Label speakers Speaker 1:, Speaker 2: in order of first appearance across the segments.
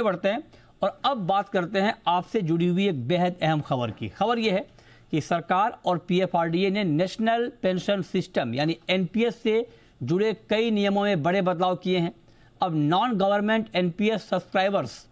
Speaker 1: बढ़ते हैं और अब बात करते हैं आपसे जुड़ी हुई एक बेहद अहम खबर की। खबर यह है कि सरकार और पीएफआरडीए ने नेशनल पेंशन सिस्टम यानी एनपीएस से जुड़े कई नियमों में बड़े बदलाव किए हैं। अब non government NPS subscribers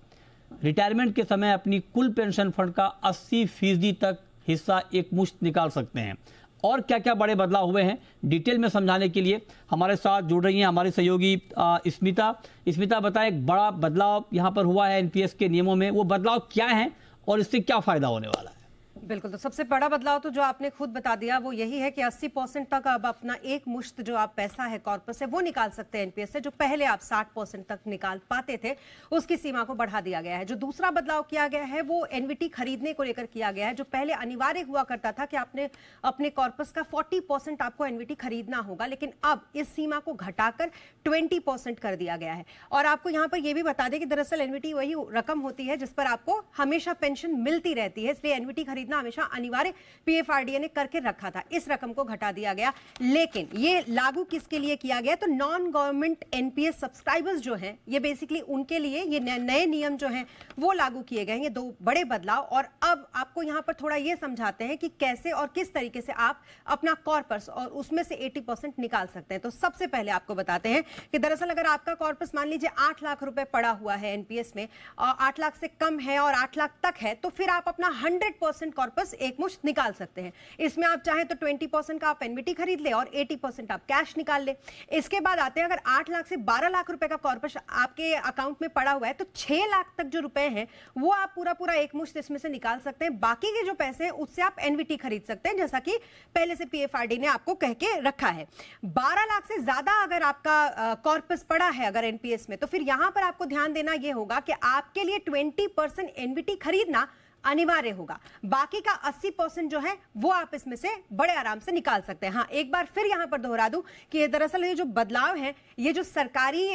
Speaker 1: retirement के समय अपनी कुल पेंशन फंड का 80% तक हिस्सा एकमुश्त निकाल सकते हैं। और क्या क्या बड़े बदलाव हुए हैं डिटेल में समझाने के लिए हमारे साथ जुड़ रही हैं हमारे सहयोगी स्मिता बताएं, एक बड़ा बदलाव यहाँ पर हुआ है एनपीएस के नियमों में, वो बदलाव क्या है और इससे क्या फायदा होने वाला है?
Speaker 2: बिल्कुल, तो सबसे बड़ा बदलाव तो जो आपने खुद बता दिया वो यही है कि 80% तक अब अपना एक मुश्त जो आप पैसा है कॉर्पस से वो निकाल सकते हैं एनपीएस से। जो पहले आप 60% तक निकाल पाते थे उसकी सीमा को बढ़ा दिया गया है। जो दूसरा बदलाव किया गया है वो एनवीटी खरीदने को लेकर किया गया है। जो पहले अनिवार्य हुआ करता था कि आपने अपने कॉर्पस का 40% आपको एनवीटी खरीदना होगा, लेकिन अब इस सीमा को घटाकर 20% कर दिया गया है। और आपको यहाँ पर यह भी बता दें कि दरअसल एनवीटी वही रकम होती है जिस पर आपको हमेशा पेंशन मिलती रहती है, इसलिए एनवीटी खरीदना हमेशा अनिवार्य पीएफआरडीए ने करके रखा था। इस रकम को घटा दिया गया, लेकिन ये लागू किसके लिए किया गया? तो नॉन गवर्नमेंट एनपीएस सब्सक्राइबर्स जो हैं, ये बेसिकली उनके लिए ये नए नियम जो हैं वो लागू किए गए हैं। ये दो बड़े बदलाव। और अब आपको यहां पर थोड़ा ये समझाते हैं कि कैसे और किस तरीके से आप अपना कॉर्पस और उसमें से 80% निकाल सकते हैं। तो सबसे पहले आपको बताते हैं कि दरअसल अगर आपका कॉर्पस मान लीजिए 8 लाख रुपए पड़ा हुआ है एनपीएस में, 8 लाख से कम है और 8 लाख तक है, तो फिर आप अपना 100% कॉर्पस एक मुश्त निकाल सकते हैं। इसमें आप चाहें तो 20% का आप एनवीटी खरीद ले और 80% आप कैश निकाल ले। इसके बाद आते हैं, अगर 8 लाख से 12 लाख रुपए का कॉर्पस आपके अकाउंट में पड़ा हुआ है तो 6 लाख तक जो रुपए हैं वो आप पूरा एक मुश्त इसमें से निकाल सकते हैं। बाकी के जो पैसे हैं उससे आप एनवीटी खरीद सकते हैं, जैसा कि पहले से पीएफआरडी ने आपको कह के रखा है। 12 लाख से ज्यादा अगर आपका कॉर्पस पड़ा है अगर एनपीएस में, तो फिर यहां पर आपको ध्यान देना यह होगा कि आपके लिए 20% एनवीटी खरीदना अनिवार्य होगा। बाकी का 80% जो है वो आप इसमें से बड़े आराम से निकाल सकते हैं। हाँ, एक बार फिर यहां पर दोहरा दूं कि ये दरअसल ये जो बदलाव है, ये जो सरकारी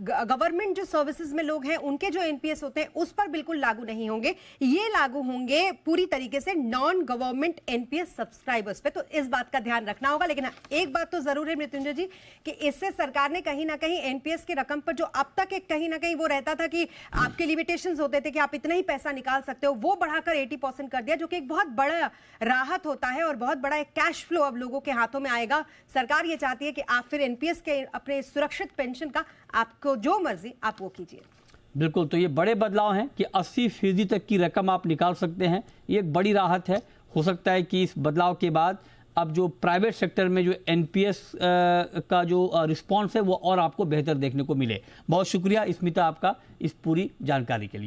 Speaker 2: गवर्नमेंट जो सर्विसेज में लोग हैं उनके जो एनपीएस होते हैं उस पर बिल्कुल लागू नहीं होंगे। ये लागू होंगे पूरी तरीके से नॉन गवर्नमेंट एनपीएस सब्सक्राइबर्स पे। तो इस बात का ध्यान रखना होगा। लेकिन एक बात तो जरूर है मृत्युंजय जी कि इससे सरकार ने कहीं ना कहीं एनपीएस की रकम पर जो अब तक एक कहीं ना कहीं वो रहता था कि आपके लिमिटेशंस होते थे कि आप इतना ही पैसा निकाल सकते हो, वो बढ़ाकर 80% कर दिया, जो कि एक बहुत बड़ा राहत होता है और बहुत बड़ा एक कैश फ्लो अब लोगों के हाथों में आएगा। सरकार ये चाहती है कि आप फिर एनपीएस के अपने सुरक्षित पेंशन का आपको जो मर्जी आप वो कीजिए।
Speaker 1: बिल्कुल, तो ये बड़े बदलाव हैं कि 80% तक की रकम आप निकाल सकते हैं। ये एक बड़ी राहत है। हो सकता है कि इस बदलाव के बाद अब जो प्राइवेट सेक्टर में जो एनपीएस का जो रिस्पॉन्स है वो और आपको बेहतर देखने को मिले। बहुत शुक्रिया स्मिता आपका इस पूरी जानकारी के लिए।